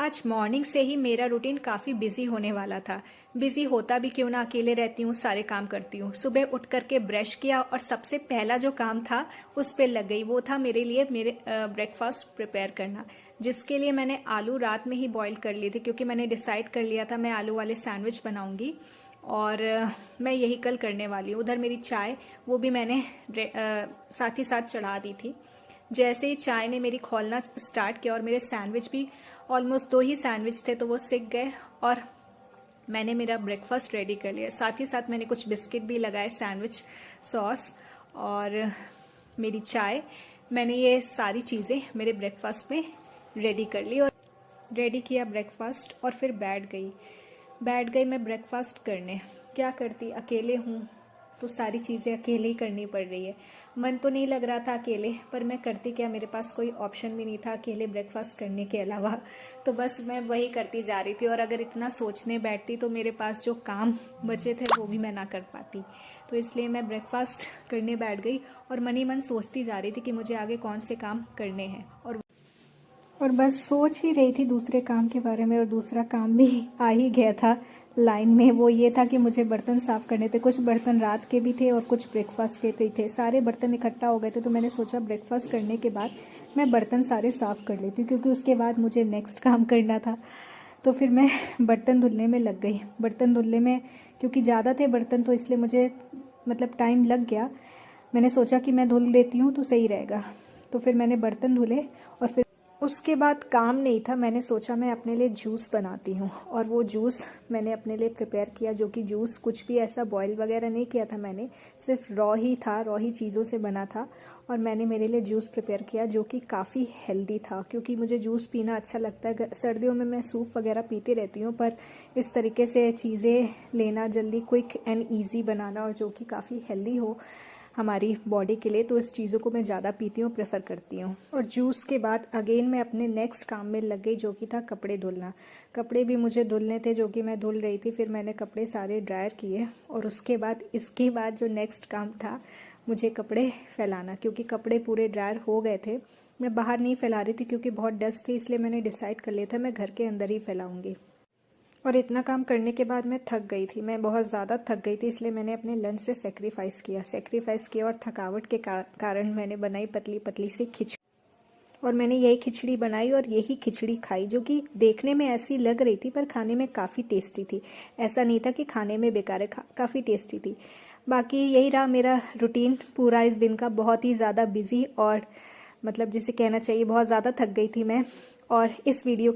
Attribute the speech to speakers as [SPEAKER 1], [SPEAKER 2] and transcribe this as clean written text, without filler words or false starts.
[SPEAKER 1] आज मॉर्निंग से ही मेरा रूटीन काफ़ी बिजी होने वाला था। बिजी होता भी क्यों ना, अकेले रहती हूँ, सारे काम करती हूँ। सुबह उठ करके ब्रश किया और सबसे पहला जो काम था उस पे लग गई। वो था मेरे लिए मेरे ब्रेकफास्ट प्रिपेयर करना, जिसके लिए मैंने आलू रात में ही बॉईल कर लिए थे, क्योंकि मैंने डिसाइड कर लिया था मैं आलू वाले सैंडविच बनाऊंगी और मैं यही कल करने वाली हूँ। उधर मेरी चाय, वो भी मैंने साथ ही साथ चढ़ा दी थी। जैसे ही चाय ने मेरी खौलना स्टार्ट किया और मेरे सैंडविच भी ऑलमोस्ट 2 ही सैंडविच थे तो वो सिक गए और मैंने मेरा ब्रेकफास्ट रेडी कर लिया। साथ ही साथ मैंने कुछ बिस्किट भी लगाए, सैंडविच सॉस और मेरी चाय। मैंने ये सारी चीज़ें मेरे ब्रेकफास्ट में रेडी कर ली और रेडी किया ब्रेकफास्ट और फिर बैठ गई मैं ब्रेकफास्ट करने। क्या करती, अकेले हूँ तो सारी चीज़ें अकेले ही करनी पड़ रही है। मन तो नहीं लग रहा था अकेले, पर मैं करती क्या, मेरे पास कोई ऑप्शन भी नहीं था अकेले ब्रेकफास्ट करने के अलावा। तो बस मैं वही करती जा रही थी और अगर इतना सोचने बैठती तो मेरे पास जो काम बचे थे वो भी मैं ना कर पाती। तो इसलिए मैं ब्रेकफास्ट करने बैठ गई और मन ही मन सोचती जा रही थी कि मुझे आगे कौन से काम करने हैं। और बस सोच ही रही थी दूसरे काम के बारे में और दूसरा काम भी आ ही गया था लाइन में। वो ये था कि मुझे बर्तन साफ करने थे। कुछ बर्तन रात के भी थे और कुछ ब्रेकफास्ट के भी थे। सारे बर्तन इकट्ठा हो गए थे तो मैंने सोचा ब्रेकफास्ट करने के बाद मैं बर्तन सारे साफ कर लेती हूँ, क्योंकि उसके बाद मुझे नेक्स्ट काम करना था। तो फिर मैं बर्तन धुलने में लग गई। बर्तन धुलने में क्योंकि ज़्यादा थे बर्तन तो इसलिए मुझे टाइम लग गया। मैंने सोचा कि मैं धुल देती हूँ तो सही रहेगा। तो फिर मैंने बर्तन धुले और फिर उसके बाद काम नहीं था। मैंने सोचा मैं अपने लिए जूस बनाती हूँ और वो जूस मैंने अपने लिए प्रिपेयर किया, जो कि जूस कुछ भी ऐसा बॉईल वगैरह नहीं किया था मैंने, सिर्फ रॉ ही था, रॉ ही चीज़ों से बना था। और मैंने मेरे लिए जूस प्रिपेयर किया जो कि काफ़ी हेल्दी था, क्योंकि मुझे जूस पीना अच्छा लगता है। सर्दियों में मैं सूप वगैरह पीती रहती हूँ, पर इस तरीके से चीज़ें लेना, जल्दी क्विक एंड ईजी बनाना और जो कि काफ़ी हेल्दी हो हमारी बॉडी के लिए, तो इस चीज़ों को मैं ज़्यादा पीती हूँ, प्रेफर करती हूँ। और जूस के बाद अगेन मैं अपने नेक्स्ट काम में लग गई, जो कि था कपड़े धुलना। कपड़े भी मुझे धुलने थे जो कि मैं धुल रही थी। फिर मैंने कपड़े सारे ड्रायर किए और उसके बाद इसके बाद जो नेक्स्ट काम था मुझे कपड़े फैलाना, क्योंकि कपड़े पूरे ड्रायर हो गए थे। मैं बाहर नहीं फैला रही थी क्योंकि बहुत डस्ट थी, इसलिए मैंने डिसाइड कर लिया था मैं घर के अंदर ही फैलाऊंगी। और इतना काम करने के बाद मैं थक गई थी, मैं बहुत ज़्यादा थक गई थी, इसलिए मैंने अपने लंच से सेक्रीफाइस किया और थकावट के कारण मैंने बनाई पतली पतली सी खिचड़ी। और मैंने यही खिचड़ी बनाई और यही खिचड़ी खाई, जो कि देखने में ऐसी लग रही थी पर खाने में काफ़ी टेस्टी थी। ऐसा नहीं था कि खाने में बेकार है, काफ़ी टेस्टी थी। बाकी यही रहा मेरा रूटीन पूरा इस दिन का, बहुत ही ज़्यादा बिजी और जिसे कहना चाहिए बहुत ज़्यादा थक गई थी मैं। और इस वीडियो